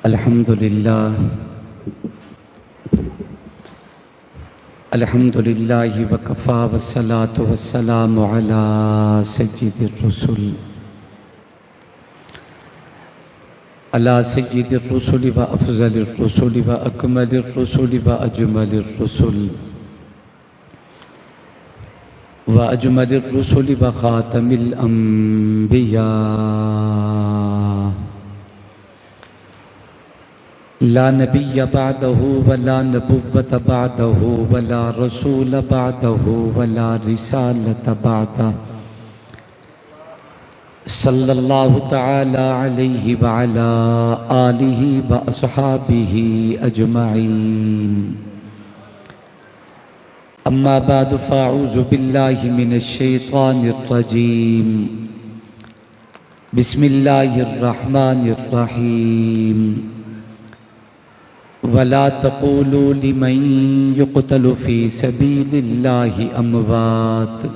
الحمدللہ وکفا والصلاة والسلام علی سید الرسل و افضل الرسل و اکمل الرسل و اجمل الرسل و خاتم الانبیاء لا نبی بعده ولا نبوة بعده ولا رسول بعده ولا رسالة بعده صلی اللہ تعالی علیہ وعلا آلہ واصحابہ اجمعین اما بعد فاعوذ باللہ من الشیطان الرجیم بسم اللہ الرحمن الرحیم وَلَا تَقُولُوا لِمَنْ يُقْتَلُ فِي سَبِيلِ اللَّهِ أَمْوَاتٌ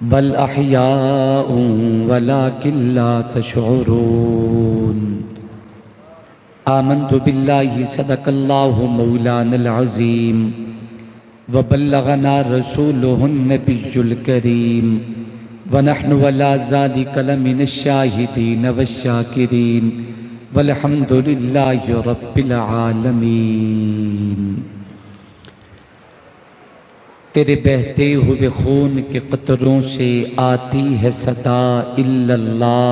بَلْ أَحْيَاءٌ وَلَكِنْ لَا تَشْعُرُونَ آمنت بِاللَّهِ صدق اللَّهُ مَوْلَانَا الْعَظِيمُ وَبَلَّغَنَا رَسُولُهُ النَّبِيُّ الْكَرِيمُ وَنَحْنُ وَلَا ذَلِكَ لَمِنَ الشَّاهِدِينَ وَالشَّاكِرِينَ والحمد للہ رب العالمین۔ تیرے بہتے ہوئے خون کے قطروں سے آتی ہے صدا الا اللہ،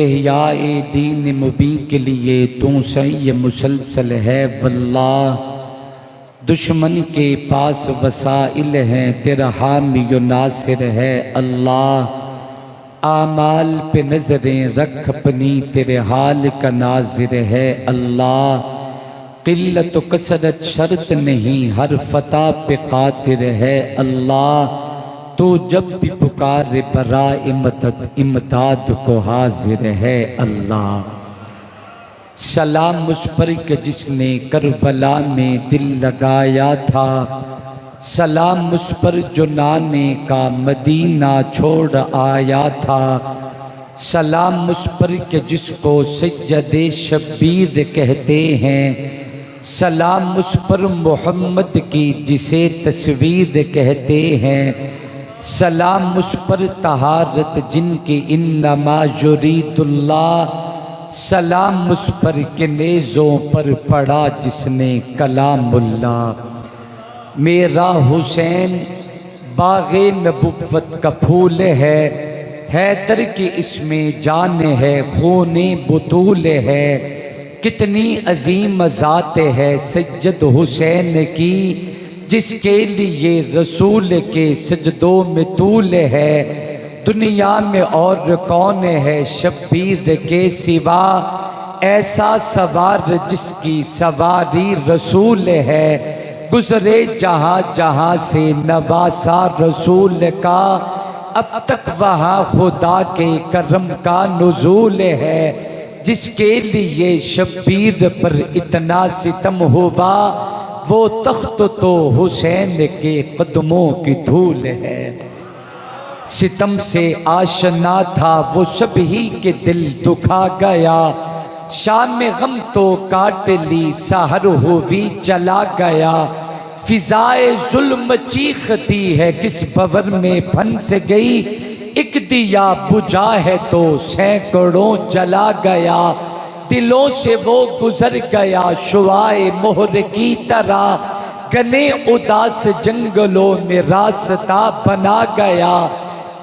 احیاء دین مبین کے لیے تو سعی مسلسل ہے واللہ، دشمن کے پاس وسائل ہیں تیرا حامی و ناصر ہے اللہ، اعمال پہ نظریں رکھ اپنی تیرے حال کا ناظر ہے اللہ، قلت و کثرت شرط نہیں ہر فتح پہ قادر ہے اللہ، تو جب بھی پکار برائے مدد امداد کو حاضر ہے اللہ۔ سلام اس پر کہ جس نے کربلا میں دل لگایا تھا، سلام اس پر جو نانے کا مدینہ چھوڑ آیا تھا، سلام اس پر کہ جس کو سید شبیر کہتے ہیں، سلام اس پر محمد کی جسے تصویر کہتے ہیں، سلام اس پر طہارت جن کی انما یرید اللہ، سلام اس پر کہ نیزوں پر پڑا جس نے کلام اللہ۔ میرا حسین باغ نبوت کا پھول ہے، حیدر کی اس میں جان ہے خون بطول ہے، کتنی عظیم ذات ہے سید حسین کی جس کے لیے رسول کے سجدوں میں طول ہے، دنیا میں اور کون ہے شبیر کے سوا، ایسا سوار جس کی سواری رسول ہے، گزرے جہاں جہاں سے نواسا رسول کا، اب تک وہاں خدا کے کرم کا نزول ہے، جس کے لیے شبیر پر اتنا ستم ہوا، وہ تخت تو حسین کے قدموں کی دھول ہے۔ ستم سے آشنا تھا وہ سب ہی کے دل دکھا گیا، شام غم تو کاٹ لی سحر ہوئی چلا گیا، فضائے ظلم چیختی ہے کس بور میں پھنس گئی، ایک دیا بجھا ہے تو سینکڑوں جلا گیا، دلوں سے وہ گزر گیا شعاع مہر کی طرح، گنے اداس جنگلوں میں راستہ بنا گیا،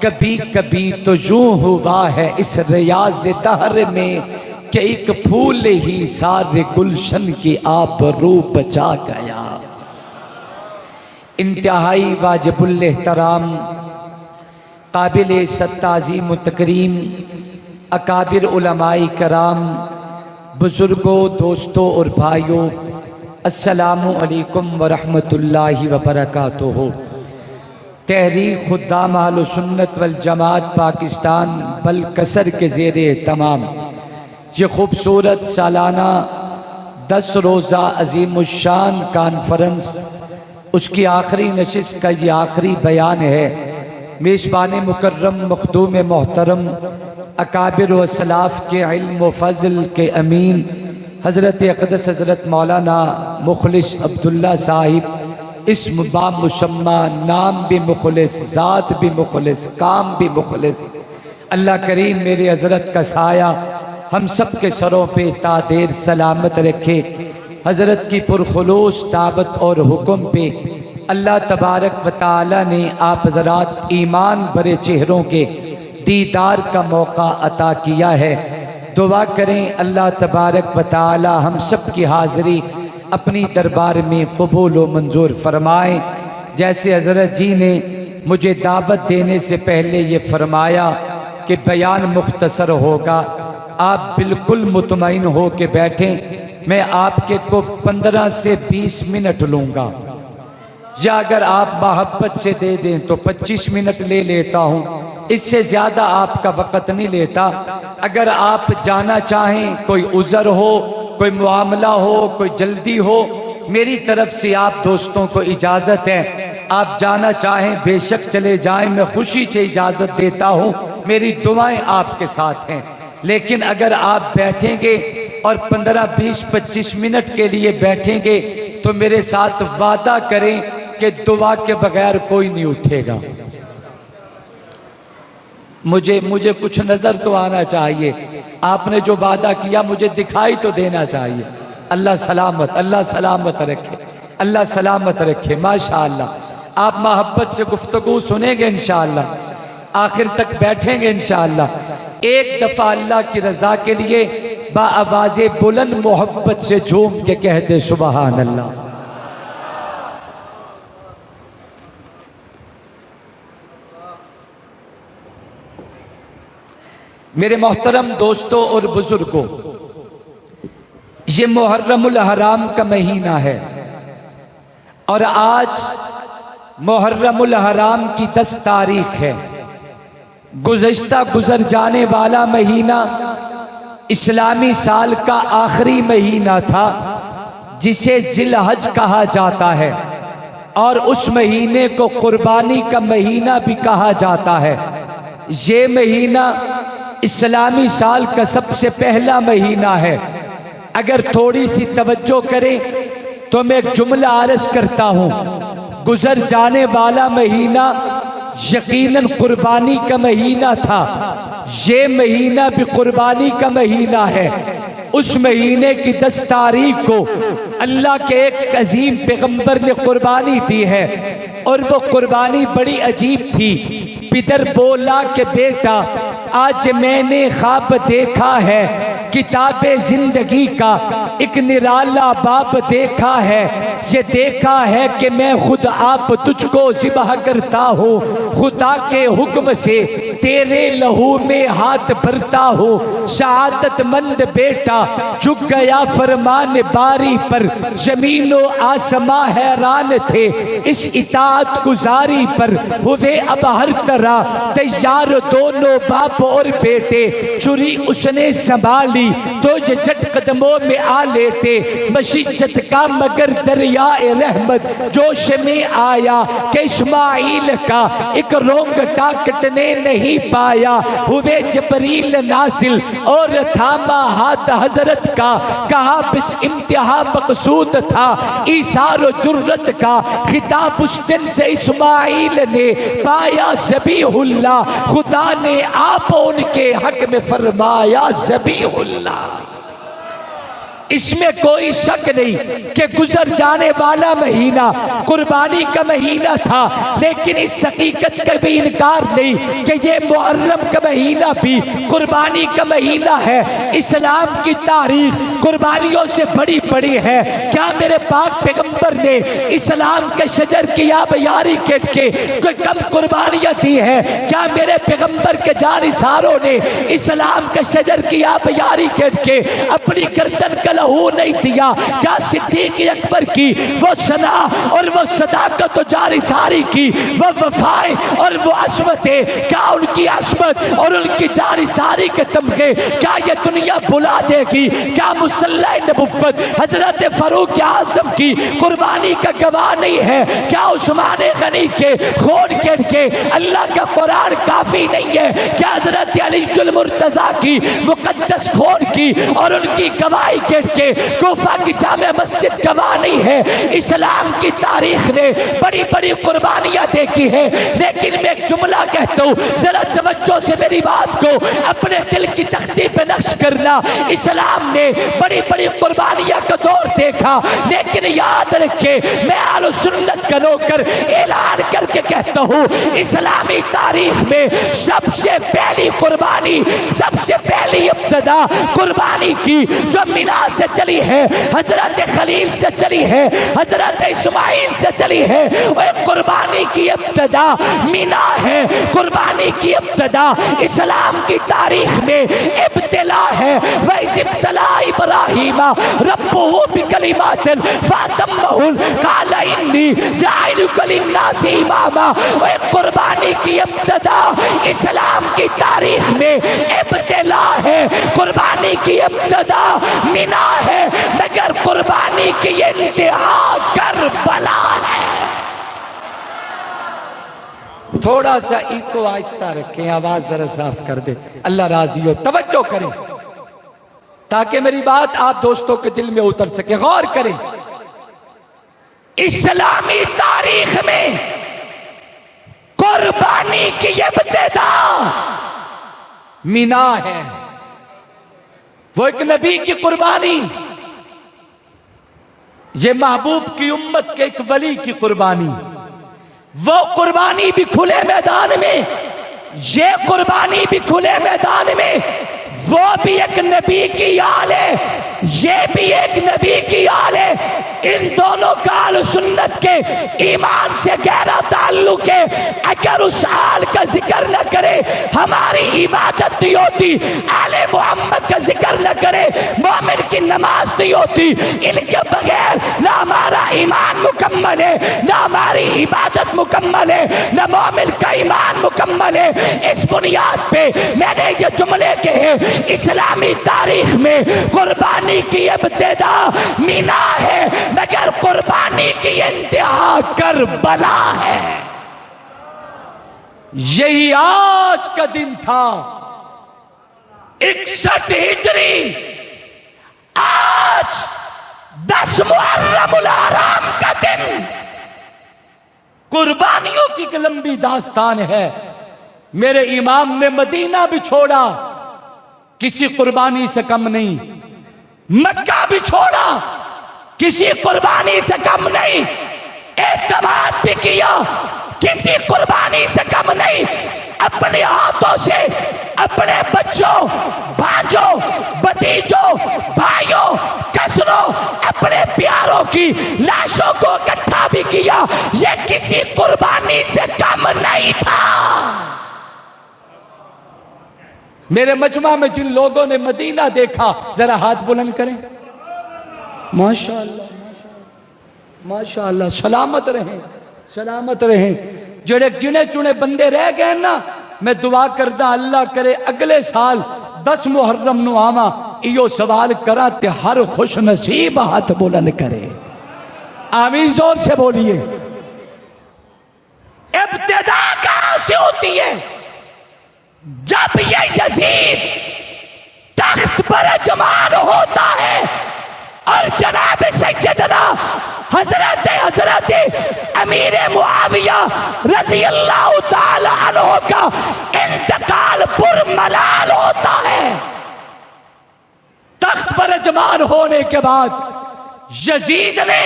کبھی کبھی تو یوں ہوا ہے اس ریاض دہر میں کہ ایک پھول ہی سارے گلشن کی آبرو بچا گیا۔ انتہائی واجب الاحترام قابل تعظیم و تکریم اکابر علماء کرام، بزرگوں، دوستوں اور بھائیوں، السلام علیکم ورحمۃ اللہ وبرکاتہ۔ تحریک خدام اہل سنت والجماعت پاکستان بلکسر کے زیر اہتمام یہ خوبصورت سالانہ 10 روزہ عظیم الشان کانفرنس، اس کی آخری نشست کا یہ آخری بیان ہے۔ میزبان مکرم مخدوم محترم اکابر و اسلاف کے علم و فضل کے امین حضرت اقدس حضرت مولانا مخلص عبداللہ صاحب، اسم با مسمى، نام بھی مخلص، ذات بھی مخلص، کام بھی مخلص، اللہ کریم میرے حضرت کا سایہ ہم سب کے سروں پہ تا دیر سلامت رکھے۔ حضرت کی پرخلوص دعوت اور حکم پہ اللہ تبارک و تعالی نے آپ حضرات ایمان بھرے چہروں کے دیدار کا موقع عطا کیا ہے۔ دعا کریں اللہ تبارک و تعالی ہم سب کی حاضری اپنی دربار میں قبول و منظور فرمائیں۔ جیسے حضرت جی نے مجھے دعوت دینے سے پہلے یہ فرمایا کہ بیان مختصر ہوگا، آپ بالکل مطمئن ہو کے بیٹھیں، میں آپ کے کو 15 سے 20 منٹ لوں گا، یا اگر آپ محبت سے دے دیں تو 25 منٹ لے لیتا ہوں، اس سے زیادہ آپ کا وقت نہیں لیتا۔ اگر آپ جانا چاہیں، کوئی عذر ہو، کوئی معاملہ ہو، کوئی جلدی ہو، میری طرف سے آپ دوستوں کو اجازت ہے، آپ جانا چاہیں بے شک چلے جائیں، میں خوشی سے اجازت دیتا ہوں، میری دعائیں آپ کے ساتھ ہیں۔ لیکن اگر آپ بیٹھیں گے اور 15 20 25 منٹ کے لیے بیٹھیں گے تو میرے ساتھ وعدہ کریں کہ دعا کے بغیر کوئی نہیں اٹھے گا۔ مجھے کچھ نظر تو آنا چاہیے، آپ نے جو وعدہ کیا مجھے دکھائی تو دینا چاہیے۔ اللہ سلامت رکھے، اللہ سلامت رکھے۔ ماشاءاللہ آپ محبت سے گفتگو سنیں گے انشاءاللہ، آخر تک بیٹھیں گے انشاءاللہ۔ ایک دفعہ اللہ کی رضا کے لیے با آواز بلند محبت سے جھوم کے کہہ دے سبحان اللہ۔ میرے محترم دوستوں اور بزرگوں، یہ محرم الحرام کا مہینہ ہے اور آج محرم الحرام کی 10 تاریخ ہے۔ گزشتہ گزر جانے والا مہینہ اسلامی سال کا آخری مہینہ تھا جسے ذی الحج کہا جاتا ہے، اور اس مہینے کو قربانی کا مہینہ بھی کہا جاتا ہے۔ یہ مہینہ اسلامی سال کا سب سے پہلا مہینہ ہے۔ اگر تھوڑی سی توجہ کریں تو میں ایک جملہ عرض کرتا ہوں، گزر جانے والا مہینہ یقیناً قربانی کا مہینہ تھا، یہ مہینہ بھی قربانی کا مہینہ ہے۔ اس مہینے کی 10 تاریخ کو اللہ کے ایک عظیم پیغمبر نے قربانی دی ہے، اور وہ قربانی بڑی عجیب تھی۔ پدر بولا کہ بیٹا آج میں نے خواب دیکھا ہے، کتاب زندگی کا ایک نرالا باب دیکھا ہے، یہ دیکھا ہے کہ میں خود آپ تجھ کو ذبح کرتا ہوں، خدا کے حکم سے تیرے لہو میں ہاتھ بھرتا ہوں۔ سعادت مند بیٹا جھک گیا فرمان باری پر، زمین و آسماں حیران تھے اس اطاعت گزاری پر، ہوئے اب ہر طرح تیار دونوں باپ اور بیٹے، چھری اس نے سنبھالی تو یہ جھٹ قدموں میں آ لیٹے، مشیت کا مگر دریائے رحمت جوش میں آیا کہ اسماعیل کا ایک رونگٹا کٹنے نہیں پایا۔ ہوئے جبریل نازل اور تھاما ہاتھ حضرت کا، کہا بس امتحا مقصود تھا ایثار و جرت کا، خطاب اس دن سے اسماعیل نے پایا ذبیح اللہ، خدا نے آپ ان کے حق میں فرمایا ذبیح اللہ۔ اس میں کوئی شک نہیں کہ گزر جانے والا مہینہ قربانی کا مہینہ تھا، لیکن اس حقیقت کا بھی انکار نہیں کہ یہ محرم کا مہینہ بھی قربانی کا مہینہ ہے۔ اسلام کی تاریخ قربانیوں سے بڑی بڑی ہے۔ کیا میرے پاک پیغمبر نے اسلام کے شجر کی آبیاری کے کوئی کم قربانیاں دی ہے؟ کیا میرے پیغمبر کے جانثاروں نے اسلام کے شجر کی آبیاری کے اپنی گردن کا لہو نہیں دیا؟ کیا صدیق اکبر کی وہ ثنا اور وہ صداقت و جانثاری کی وہ وفائیں اور وہ عصمتیں، کیا ان کی عصمت اور ان کی جانثاری کے تمغے کیا یہ دنیا بھلا دے گی؟ کیا مسلح نبوت حضرت فاروق اعظم کی قربانی کا گواہ نہیں ہے؟ کیا عثمان غنی کے خون کے اللہ کا قرآن کافی نہیں ہے؟ کیا حضرت علی المرتضیٰ کی مقدس خون کی اور ان کی گواہی کے کوفہ کی جامع مسجد گواہ نہیں ہے؟ اسلام کی تاریخ نے بڑی بڑی قربانیاں دیکھی ہے، لیکن میں ایک جملہ کہتا ہوں، ذرا توجہ سے میری بات کو اپنے دل کی تختی پہ نقش کرنا۔ اسلام نے بڑی بڑی قربانیاں کا دور دیکھا، لیکن یاد رکھے میں اہل سنت کا نوکر اعلان کر کے کہتا ہوں، اسلامی تاریخ میں سب سے پہلی قربانی، سب سے پہلی ابتدا قربانی کی جو مینا سے چلی ہے، حضرت خلیل سے چلی ہے، حضرت اسماعیل سے چلی ہے۔ اور قربانی کی ابتدا مینا ہے، قربانی کی ابتدا اسلام کی تاریخ میں ابتلا ہے۔ وَإِذِ ابْتَلَىٰ إِبْرَاهِيمَ رَبُّهُ بِكَلِمَاتٍ فَأَتَمَّهُنَّ قَالَ إِنِّي جَاعِلُكَ لِلنَّاسِ إِمَامًا۔ اور قربانی کی ابتدا اسلام کی تاریخ میں ابتلا ہے، قربانی کی ابتدا مینا ہے، مگر قربانی کی انتہا کربلا ہے۔ تھوڑا سا اس کو آہستہ رکھیں، آواز ذرا صاف کر دے، اللہ راضی ہو، توجہ کریں تاکہ میری بات آپ دوستوں کے دل میں اتر سکے۔ غور کریں، اسلامی تاریخ میں قربانی کی ابتدا مینا ہے۔ وہ ایک نبی کی قربانی، یہ محبوب کی امت کے ایک ولی کی قربانی، وہ قربانی بھی کھلے میدان میں، یہ قربانی بھی کھلے میدان میں، وہ بھی ایک نبی کی آل ہے، یہ بھی ایک نبی کی آل ہے۔ ان دونوں کا اہل سنت کے ایمان سے گہرا تعلق ہے۔ اگر اس آل کا ذکر نہ کرے ہماری عبادت نہیں ہوتی، آل محمد کا ذکر نہ کرے مومن کی نماز نہیں ہوتی۔ ان کے بغیر نہ ہمارا ایمان مکمل ہے، نہ ہماری عبادت مکمل ہے، نہ مومن کا ایمان مکمل ہے۔ اس بنیاد پہ میں نے یہ جملے کہے، اسلامی تاریخ میں قربانی کی ابتدا مینا ہے، مگر قربانی کی انتہا کربلا ہے۔ یہی آج کا دن تھا 61 ہجری، آج 10 محرم الحرام کا دن۔ قربانیوں کی ایک لمبی داستان ہے۔ میرے امام نے مدینہ بھی چھوڑا، کسی قربانی سے کم نہیں، مکہ بھی چھوڑا، کسی قربانی سے کم نہیں، اعتماد بھی کیا، کسی قربانی سے کم نہیں۔ اپنے ہاتھوں سے اپنے بچوں، بھانجوں، بھتیجوں، بھائیوں، کزنوں، اپنے پیاروں کی لاشوں کو اکٹھا بھی کیا۔ یہ کسی قربانی سے کم نہیں تھا۔ میرے مجمع میں جن لوگوں نے مدینہ دیکھا ذرا ہاتھ بلند کریں۔ ماشاءاللہ ماشاءاللہ، سلامت رہیں، سلامت رہیں۔ جڑے گنے چنے بندے رہ گئے نا، میں دعا کردہ اللہ کرے اگلے سال 10 محرم نو آما ایو سوال کرا تے ہر خوش نصیب ہاتھ بلند کرے۔ آمین زور سے بولیے۔ ابتدا کہاں سے ہوتی ہے؟ جب یہ یزید تخت پر اجمان ہوتا ہے اور جناب سیدنا حضرت امیر معاویہ رضی اللہ تعالی عنہ کا انتقال پر ملال ہوتا ہے۔ تخت پر اجمان ہونے کے بعد یزید نے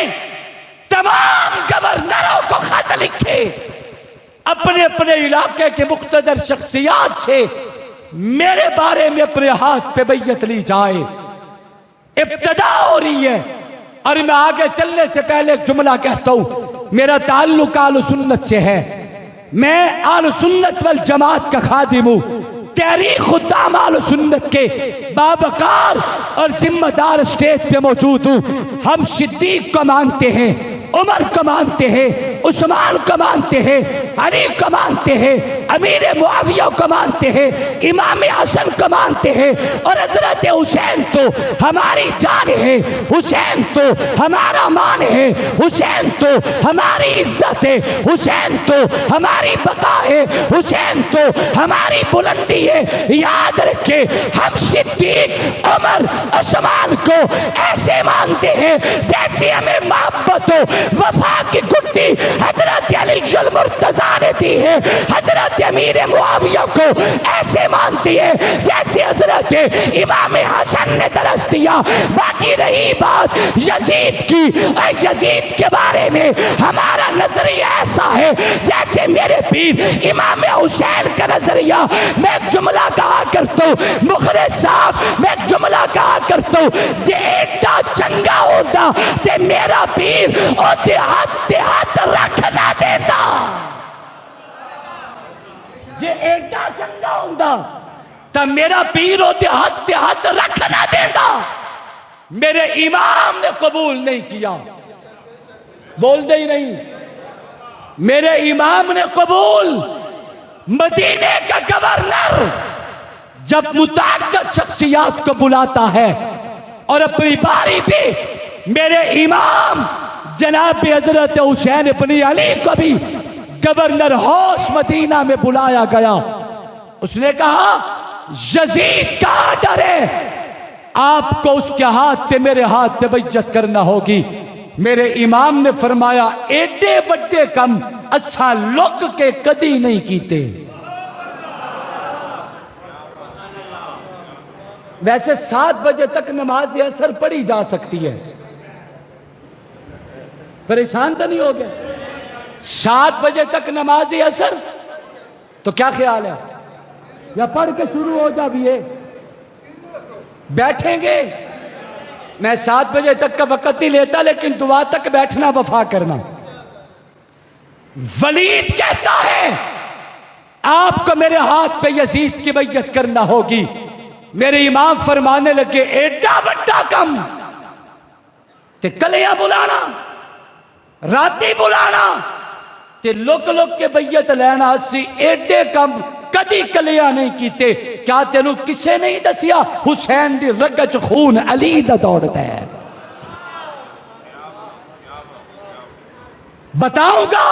تمام گورنروں کو خط لکھے، اپنے اپنے علاقے کے مقتدر شخصیات سے میرے بارے میں اپنے ہاتھ پہ بیعت لی جائے۔ ابتدا ہو رہی ہے، اور میں آگے چلنے سے پہلے ایک جملہ کہتا ہوں، میرا تعلق اہل سنت سے ہے، میں اہل سنت والجماعت کا خادم ہوں، تحریک خدام اہل سنت کے باوقار اور ذمہ دار اسٹیج پہ موجود ہوں۔ ہم صدیق کو مانتے ہیں، عمر کو مانتے ہیں، عثمان کو مانتے ہیں، علی کو مانتے ہیں، امیر معاویہ کو مانتے ہیں، امام حسن کو مانتے ہیں، اور حضرت حسین تو ہماری جان ہے، حسین تو ہمارا مان ہے، حسین تو ہماری عزت ہے، حسین تو ہماری بقا ہے، حسین تو ہماری بلندی ہے۔ یاد رکھے ہم صدیق، عمر، عثمان کو ایسے مانتے ہیں جیسے ہمیں محبت و وفا کی گھٹی حضرت علی المرتضیٰ نے دی ہے، حضرت امیر معاویہ کو ایسے مانتی ہے جیسے حضرت امام حسن نے درس دیا۔ باقی رہی بات یزید کی، یزید کے بارے میں ہمارا نظریہ ایسا ہے جیسے میرے پیر امام حسین کا نظریہ۔ میں ایک جملہ کہا کرتا ہوں، مخلص صاحب میں ایک جملہ کہا کرتا ہوں، جے ایڈا چنگا ہوتا تے میرا پیر اوتے ہاتھ رکھ نہ دیتا، جے ایڈا چنگا ہوتا تا میرا پیر اوتے ہاتھ رکھ نہ دیتا۔ میرے امام نے قبول نہیں کیا، بول دے ہی نہیں، میرے امام نے قبول۔ مدینے کا گورنر جب متعدد شخصیات کو بلاتا ہے اور اپنی باری پہ میرے امام جناب حضرت حسین ابن علی کو بھی گورنر ہاؤس مدینہ میں بلایا گیا، اس نے کہا یزید کا آرڈر ہے، آپ کو اس کے ہاتھ پہ میرے ہاتھ پہ بیعت کرنا ہوگی۔ میرے امام نے فرمایا ایڈے بڑے کم اچھا لوگ کے کدی نہیں کیتے۔ ویسے 7 بجے تک نماز عصر پڑھی جا سکتی ہے، پریشان تو نہیں ہو گئے؟ 7 بجے تک نماز عصر، تو کیا خیال ہے یا پڑھ کے شروع ہو جا بھی ہے؟ بیٹھیں گے؟ میں 7 بجے تک کا وقت نہیں لیتا، لیکن دعا تک بیٹھنا وفا کرنا۔ ولید کہتا ہے آپ کو میرے ہاتھ پہ یزید کی بیعت کرنا ہوگی۔ میرے امام فرمانے لگے ایڈا بڑا کم تے کلیاں بلانا، راتی بلانا تے لوک کے بیعت لینا، اسی ایڈے کم کدی کلیاں نہیں کیتے۔ کیا تینوں کسے نہیں دسیا حسین دی رگ چ خون علی دا دوڑتا ہے؟ بتاؤں گا۔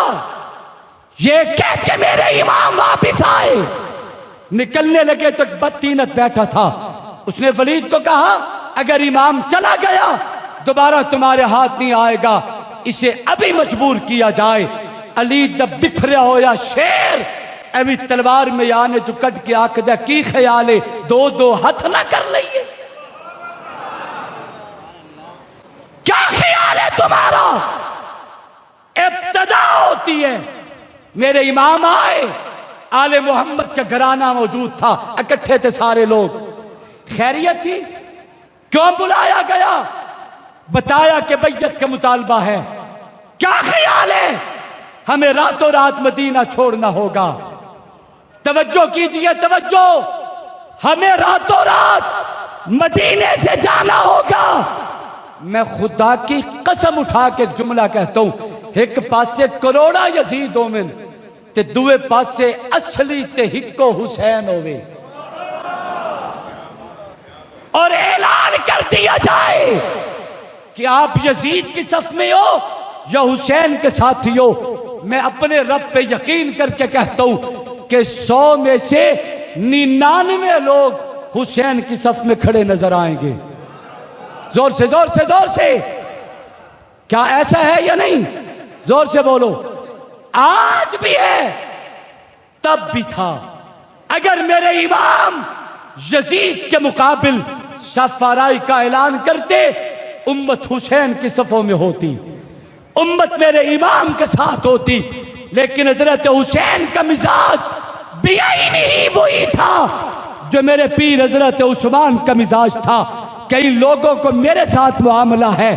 یہ کہہ کے میرے امام واپس آئے، نکلنے لگے تو بدتینت بیٹھا تھا، اس نے ولید کو کہا اگر امام چلا گیا دوبارہ تمہارے ہاتھ نہیں آئے گا، اسے ابھی مجبور کیا جائے۔ علی دا بکھریا ہویا شیر ایوی تلوار میں آنے جو کٹ کے آکھ دے کی خیال ہے 2 ہاتھ نہ کر لئیے؟ کیا خیال ہے تمہارا؟ ابتدا ہوتی ہے۔ میرے امام آئے، آل محمد کا گھرانہ موجود تھا، اکٹھے تھے سارے لوگ۔ خیریت تھی؟ کیوں بلایا گیا؟ بتایا کہ بیعت کا مطالبہ ہے۔ کیا خیال ہے؟ ہمیں راتوں رات مدینہ چھوڑنا ہوگا۔ توجہ کیجئے، توجہ، ہمیں راتوں رات مدینے سے جانا ہوگا۔ میں خدا کی قسم اٹھا کے ایک جملہ کہتا ہوں، ایک پاسے کروڑا یزید ہومن تے دوے پاسے اصلی تے ہکو حسین ہوئے، اور اعلان کر دیا جائے کہ آپ یزید کی صف میں ہو یا حسین کے ساتھی ہو۔ میں اپنے رب پہ یقین کر کے کہتا ہوں کہ 100 میں سے 99 لوگ حسین کی صف میں کھڑے نظر آئیں گے۔ زور سے زور سے زور سے، کیا ایسا ہے یا نہیں؟ زور سے بولو۔ آج بھی ہے، تب بھی تھا۔ اگر میرے امام یزید کے مقابل صف آرائی کا اعلان کرتے، امت حسین کی صفوں میں ہوتی، امت میرے امام کے ساتھ ہوتی، لیکن حضرت حسین کا مزاج بیائی نہیں وہی تھا جو میرے پیر حضرت عثمان کا مزاج تھا۔ کئی لوگوں کو میرے ساتھ معاملہ ہے،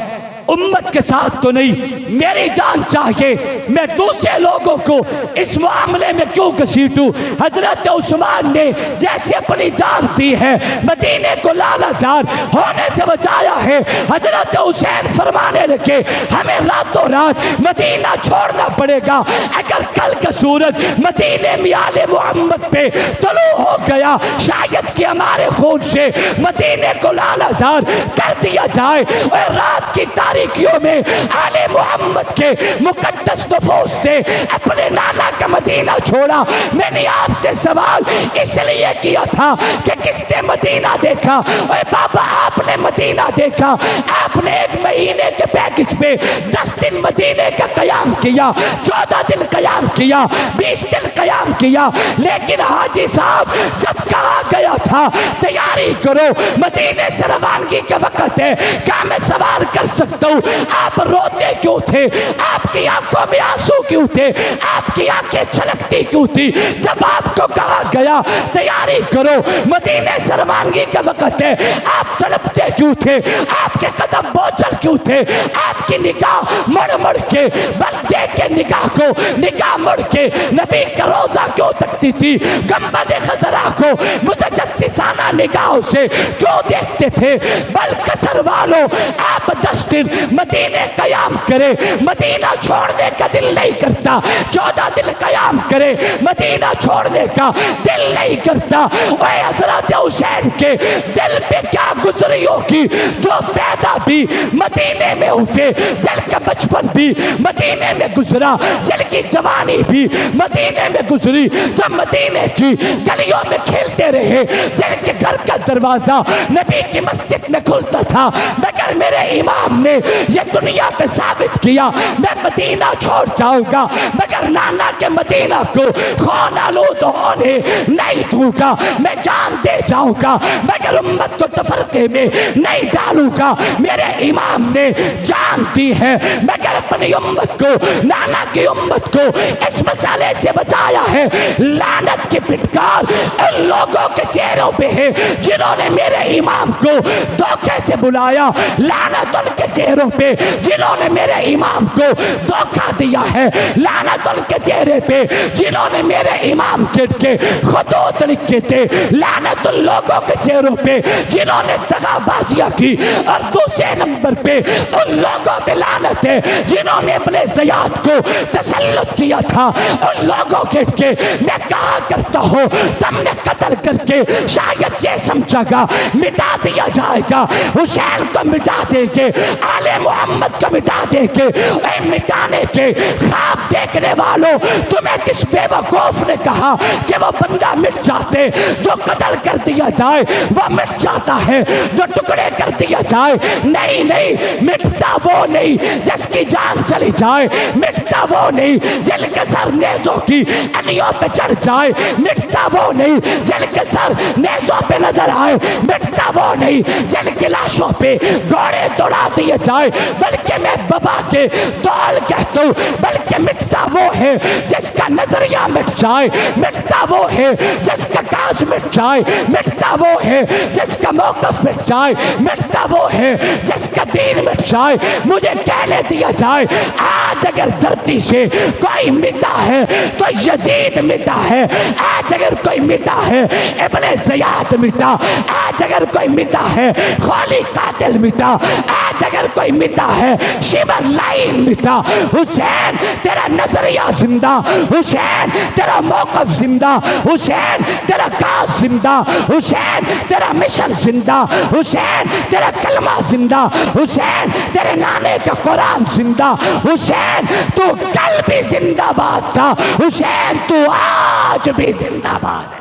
امت کے ساتھ تو نہیں، میری جان چاہیے میں دوسرے لوگوں کو اس معاملے میں کیوں گھسیٹوں؟ حضرت عثمان نے جیسے اپنی جان دی ہے، مدینے کو لال زار ہونے سے بچایا ہے، حضرت حسین فرمانے لگے ہمیں راتوں رات مدینہ چھوڑنا پڑے گا، اگر کل کا سورج مدینے میں آل محمد پہ طلوع ہو گیا شاید کہ ہمارے خون سے مدینے کو لال زار کر دیا جائے، اور رات کی تاریکیوں میں آل محمد کے مقدس نفوس نے اپنے نانا کا مدینہ چھوڑا۔ میں نے آپ سے سوال اس لیے کیا تھا کہ کس نے مدینہ دیکھا؟ اے بابا آپ نے مدینہ دیکھا، آپ نے ایک مہینے کے پیکج پہ 10 دن مدینے کا قیام کیا، 14 دن قیام کیا، 20 دن قیام کیا، لیکن حاجی صاحب جب کہا گیا تھا تیاری کرو مدینے سے روانگی کا وقت ہے، کیا میں سوال کر سکتا ہوں آپ روتے کیوں تھے؟ آپ کی آنکھوں میں آنسو کیوں تھے؟ آپ کی آنکھیں چھلکتی کیوں تھی جب آپ کو کہا گیا تیاری کرو مدینے سے روانگی کا وقت ہے؟ آپ تڑپتے کیوں تھے؟ آپ کے قدم بوجھل کیوں تھے؟ آپ کی نگاہ مڑ مڑ کے بل دیکھ کے نگاہ کو نگاہ مڑ کے نبی کا روزہ کیوں تکتی تھی؟ گنبد خضرا کو متجسسانہ نگاہوں سے کیوں دیکھتے تھے؟ بل کسر والوں آپ 10 دن مدینے قیام کرے مدینہ چھوڑنے کا دل نہیں کرتا، 14 دن قیام کرے مدینہ چھوڑنے کا دل نہیں کرتا۔ اے حضرت حسین کے دل پہ کیا گزری ہوگی جو پیدا بھی مدینے میں ہوئے، جن کا بچپن بھی مدینے میں گزرا، جن کی جوانی بھی مدینے میں گزری، جو مدینے کی گلیوں میں کھیلتے رہے، جن کے گھر کا دروازہ نبی کی مسجد میں کھلتا تھا، مگر میرے امام نے یہ دنیا پہ ثابت کیا میں مدینہ چھوڑ جاؤں گا مگر نانا کے مدینہ کو خون آلود ہونے نہیں دوں گا، میں جان دے جاؤں گا مگر امت کو تفرقے میں نہیں ڈالوں گا۔ میرے امام نے جان دی ہے مگر اپنی امت کو، نانا کی امت کو اس مسئلے سے بچایا ہے۔ لعنت کی پھٹکار ان لوگوں کے چہروں پہ ہے جنہوں نے میرے امام کو دھوکے سے بلایا، لعنت ان کے چہروں پہ جنہوں نے میرے امام کو دھوکا دیا ہے، لعنت ان کے چہرے پہ جنہوں نے میرے امام کے خطوط لکھے تھے، لعنت ان لوگوں کے چہروں پہ جنہوں نے دغا بازیاں کی، اور دوسرے نمبر پہ ان لوگوں پہ لعنت ہے جنہوں نے اپنے زیاد کو تسلط کیا تھا۔ ان لوگوں کے میں کہا کرتا ہوں تم نے قتل کر کے شاید یہ سمجھا گا مٹا دیا جائے گا، حسین کو مٹا دیں گے، آل محمد کو مٹا دیں گے۔ اے مٹانے کے خواب دیکھنے والوں، تمہیں کس بے وقوف نے کہا کہ وہ بندہ مٹ جاتے؟ جو قتل کر دیا جائے وہ مٹ جاتا ہے، جو ٹکڑے کر دیا جائے نہیں نہیں مٹتا وہ نہیں جس کی جان چلی جائے، مٹتا وہ نہیں جن کے سر نیزوں کی انیوں پہ چڑھ جائے، مٹتا وہ نہیں جن کے سر نیزوں پہ نظر آئے، مٹتا وہ نہیں جن کی لاشوں پہ گھوڑے دوڑا دیے جائے، بلکہ میں بابا کے دول کہتا ہوں بلکہ مٹتا وہ ہے جس کا نظریہ مٹ جائے، مٹتا وہ ہے جس کا کاج مٹ جائے، مٹتا وہ ہے جس کا موقف مٹ جائے، مٹتا وہ ہے جس کا دین مٹ جائے۔ مجھے کہنے دیا جائے آج اگر دھرتی سے کوئی مٹا ہے تو یزید مٹا ہے، آج اگر کوئی مٹا ہے ابن زیاد مٹا، آج اگر کوئی مٹا ہے خالی قاتل مٹا، آج اگر کوئی مٹا ہے شیبر لائن مٹا۔ حسین تیرا نظریہ زندہ، حسین تیرا موقف زندہ، حسین تیرا کاز زندہ، حسین تیرا مشن زندہ، حسین تیرا کلمہ زندہ، حسین تیرے نانے کا قرآن زندہ، حسین تو کل بھی زندہ باد تھا، حسین تو آج بھی زندہ باد ہے۔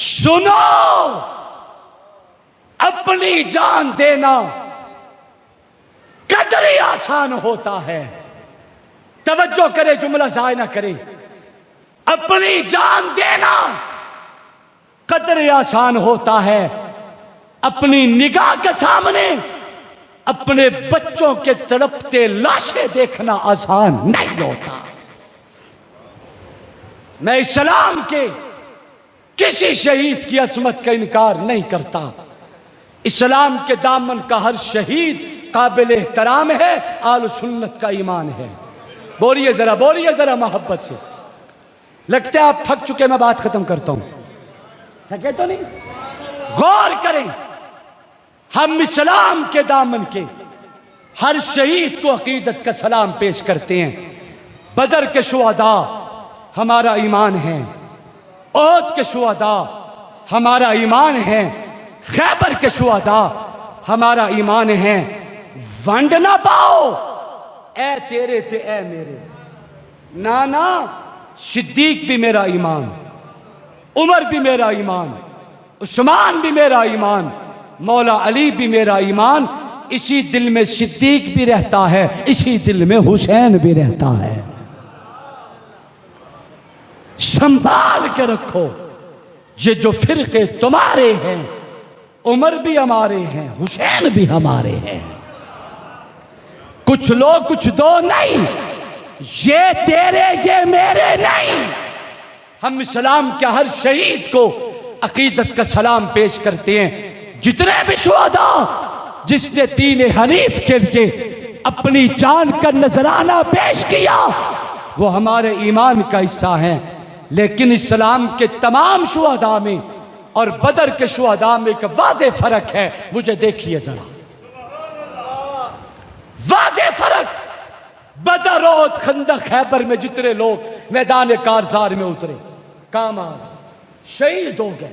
سنو، اپنی جان دینا قدر آسان ہوتا ہے، توجہ کرے جملہ ضائع نہ کرے، اپنی جان دینا قدر آسان ہوتا ہے، اپنی نگاہ کے سامنے اپنے بچوں کے تڑپتے لاشیں دیکھنا آسان نہیں ہوتا۔ میں اسلام کے کسی شہید کی عظمت کا انکار نہیں کرتا. اسلام کے دامن کا ہر شہید قابل احترام ہے، آل سنت کا ایمان ہے. بولیے ذرا محبت سے. لگتا ہے آپ تھک چکے، میں بات ختم کرتا ہوں. تھکے تو نہیں؟ غور کریں، ہم اسلام کے دامن کے ہر شہید کو عقیدت کا سلام پیش کرتے ہیں. بدر کے شہداء ہمارا ایمان ہے، احد کے شہداء ہمارا ایمان ہے، خیبر کے شہداء ہمارا ایمان ہے. ونڈ نہ پاؤ اے تیرے تے اے میرے، نانا صدیق بھی میرا ایمان، عمر بھی میرا ایمان، عثمان بھی میرا ایمان، مولا علی بھی میرا ایمان. اسی دل میں صدیق بھی رہتا ہے، اسی دل میں حسین بھی رہتا ہے. سنبھال کے رکھو، یہ جو فرقے تمہارے ہیں، عمر بھی ہمارے ہیں، حسین بھی ہمارے ہیں. کچھ لو کچھ دو نہیں، یہ تیرے یہ میرے نہیں. ہم اسلام کے ہر شہید کو عقیدت کا سلام پیش کرتے ہیں. جتنے بھی شہداء جس نے دین حنیف کے لیے اپنی جان کا نذرانہ پیش کیا وہ ہمارے ایمان کا حصہ ہیں. لیکن اسلام کے تمام شہداء میں اور بدر کے شہداء میں ایک واضح فرق ہے. مجھے دیکھیے ذرا، واضح فرق. بدر احد خندق خیبر میں جتنے لوگ میدان کارزار میں اترے، کام آ گئے، شہید ہو گئے،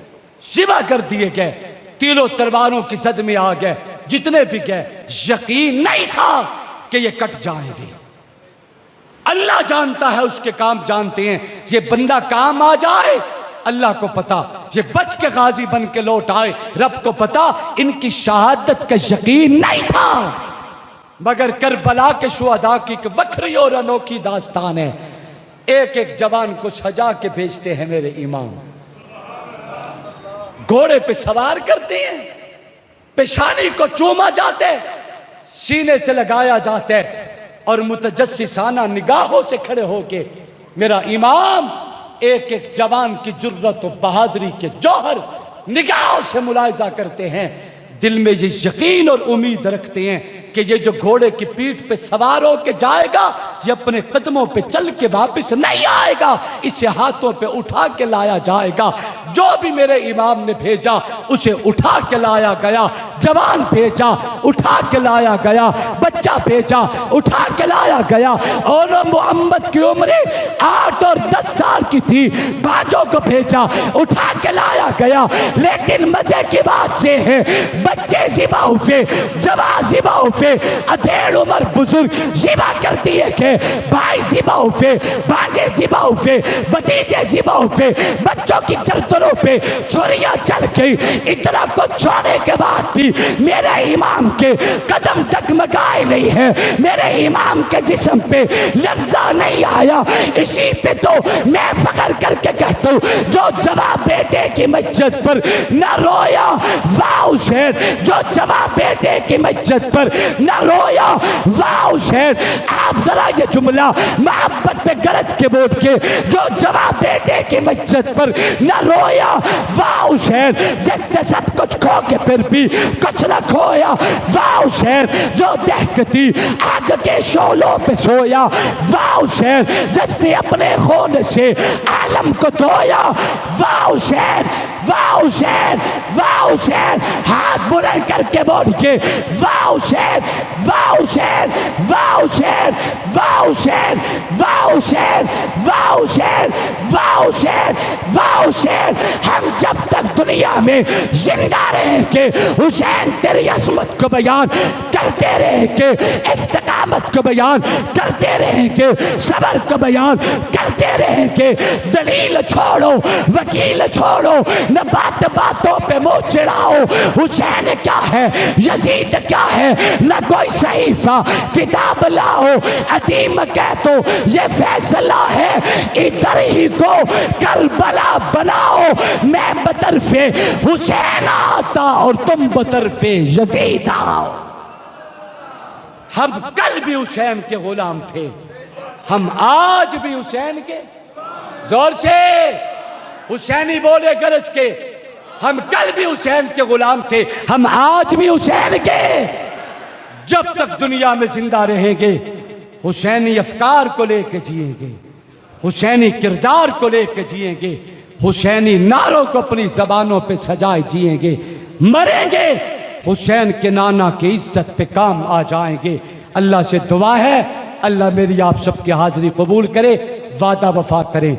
ذبح کر دیے گئے، تیروں تلواروں کی زد میں آ گئے. جتنے بھی گئے یقین نہیں تھا کہ یہ کٹ جائیں گے. اللہ جانتا ہے، اس کے کام جانتے ہیں. یہ بندہ کام آ جائے اللہ کو پتا، یہ بچ کے غازی بن کے لوٹ آئے رب کو پتا. ان کی شہادت کا یقین نہیں تھا، مگر کربلا کے شہداء کی ایک وکری اور انوکھی داستان ہے. ایک ایک جوان کو سجا کے بھیجتے ہیں میرے امام، گھوڑے پہ سوار کرتے ہیں، پیشانی کو چوما جاتے، سینے سے لگایا جاتا ہے، اور متجسسانہ نگاہوں سے کھڑے ہو کے میرا امام ایک ایک جوان کی جرت و بہادری کے جوہر نگاہوں سے ملاحظہ کرتے ہیں. دل میں یہ یقین اور امید رکھتے ہیں کہ یہ جو گھوڑے کی پیٹھ پہ سوار ہو کے جائے گا یہ اپنے قدموں پہ چل کے واپس نہیں آئے گا، اسے ہاتھوں پہ اٹھا کے لایا جائے گا. جو بھی میرے امام نے بھیجا اسے اٹھا کے لایا گیا. جوان بھیجا اٹھا کے لایا گیا، بچہ بھیجا اٹھا کے لایا گیا. اور محمد کی عمر 8 اور 10 سال کی تھی، باجوں کو بھیجا اٹھا کے لایا گیا. لیکن مزے کی بات یہ ہے بچے ذبح ہوئے، جوان ذبح ہوئے، ادھیڑ عمر بزرگ ذبح کر دیے کہ بھائی ذبح ہوئے، بھانجے ذبح ہوئے، بھتیجے ذبح ہوئے. بچوں کی گردنوں پہ چھریاں چل گئی. اتنا کو چھوڑنے کے بعد بھی میرے امام کے قدم ڈگمگائے نہیں ہیں، میرے امام کے جسم پہ لرزہ نہیں آیا. اسی پہ تو میں فخر کر کے کہتا ہوں جو جوان بیٹے کی مسجد پر نہ رویا واہ حسین، جو جوان بیٹے کی مسجد پر نہ رویا واہ حسین. آپ ذرا یہ جملہ محبت پہ گرج کے بول کے، جو جوان بیٹے کی مسجد پر نہ رویا واہ حسین، جس نے سب کچھ کھو کے پھر بھی کچھ نہ کھویا واہ حسین. جو دہکتی آگ کے شعلوں پہ سویا واہ حسین، جس نے اپنے خون سے عالم کو دھویا واہ حسین، واہ حسین، واہ حسین. ہاتھ بلند کر کے بول کے واہ حسین، واہ حسین، واہ حسین، واہ حسین، واہ حسین، واہ حسین، واہ حسین، واہ حسین. ہم جب تک دنیا میں زندہ رہیں گے حسین تیری عظمت کو بیان کرتے رہیں گے، استقامت کو بیان کرتے رہیں گے، صبر کو بیان کرتے رہیں گے. دلیل چھوڑو، وکیل چھوڑو، نہ بات باتوں پہ منہ چڑھاؤ. حسین کیا ہے، یزید کیا ہے، نہ کوئی صحیفہ کتاب لاؤ. عدیم کہہ تو یہ فیصلہ ہے، ادھر ہی کو کربلا بناؤ. میں بطرف حسین آتا اور تم بطرف یزید آؤ. ہم کل بھی حسین کے غلام تھے، ہم آج بھی حسین کے زور سے حسینی بولے گرج کے، ہم کل بھی حسین کے غلام تھے، ہم آج بھی حسین کے، جب تک دنیا میں زندہ رہیں گے حسینی افکار کو لے کے جئیں گے، حسینی کردار کو لے کے جئیں گے، حسینی نعروں کو اپنی زبانوں پہ سجائے جئیں گے، مریں گے حسین کے نانا کی عزت پہ کام آ جائیں گے۔ اللہ سے دعا ہے اللہ میری آپ سب کی حاضری قبول کرے، وعدہ وفا کریں،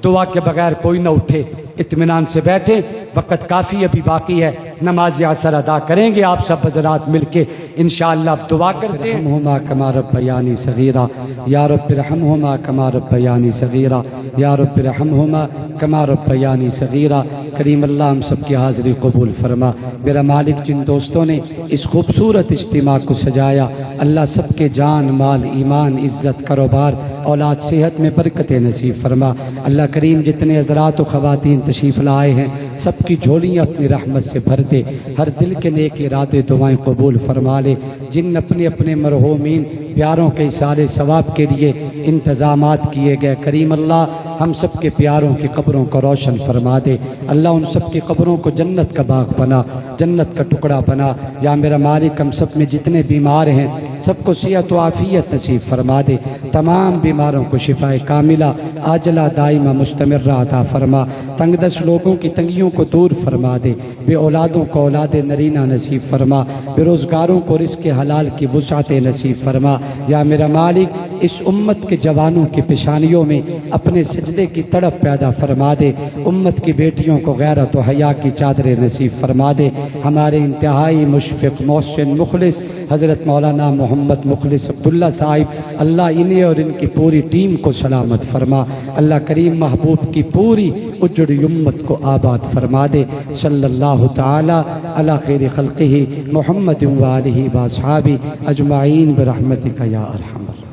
دعا کے بغیر کوئی نہ اٹھے، اطمینان سے بیٹھیں، وقت کافی ابھی باقی ہے، نماز عصر ادا کریں گے آپ سب حضرات مل کے انشاءاللہ۔ اب دعا کرتے ہیں، ارحمہما کما ربیانی صغیرا، یا رب ارحمہما کما ربیانی صغیرا، یا رب ارحمہما کما ربیانی صغیرا۔ کریم اللہ ہم سب کی حاضری قبول فرما۔ میرا مالک جن دوستوں نے اس خوبصورت اجتماع کو سجایا، اللہ سب کے جان مال ایمان عزت کاروبار اولاد صحت میں برکت نصیب فرما۔ اللہ کریم جتنے حضرات و خواتین تشریف لائے ہیں سب کی جھولیاں اپنی رحمت سے بھر دے، ہر دل کے نیک ارادے دعائیں قبول فرما لے۔ جن اپنے اپنے مرحومین پیاروں کے اصالے ثواب کے لیے انتظامات کیے گئے، کریم اللہ ہم سب کے پیاروں کی قبروں کو روشن فرما دے۔ اللہ ان سب کی قبروں کو جنت کا باغ بنا، جنت کا ٹکڑا بنا۔ یا میرا مالک ہم سب میں جتنے بیمار ہیں سب کو صحت و عافیت نصیب فرما دے، تمام بیماروں کو شفاء کاملہ عاجلہ دائمہ مستمرہ عطا فرما، تنگ دست لوگوں کی تنگیوں کو دور فرما دے، بے اولادوں کو اولاد نرینہ نصیب فرما، بے روزگاروں کو رزق حلال کی وسعت نصیب فرما۔ یا میرا مالک اس امت کے جوانوں کی پیشانیوں میں اپنے سجدے کی تڑپ پیدا فرما دے، امت کی بیٹیوں کو غیرت و حیا کی چادر نصیب فرما دے۔ ہمارے انتہائی مشفق محسن مخلص حضرت مولانا محمد مخلص عبداللہ صاحب، اللہ انہیں اور ان کی پوری ٹیم کو سلامت فرما۔ اللہ کریم محبوب کی پوری اجڑی امت کو آباد فرما دے۔ صلی اللہ تعالی علی خیر خلقہ محمد و آلہ و اصحابہ اجمعین برحمتک یا ارحم الراحمین۔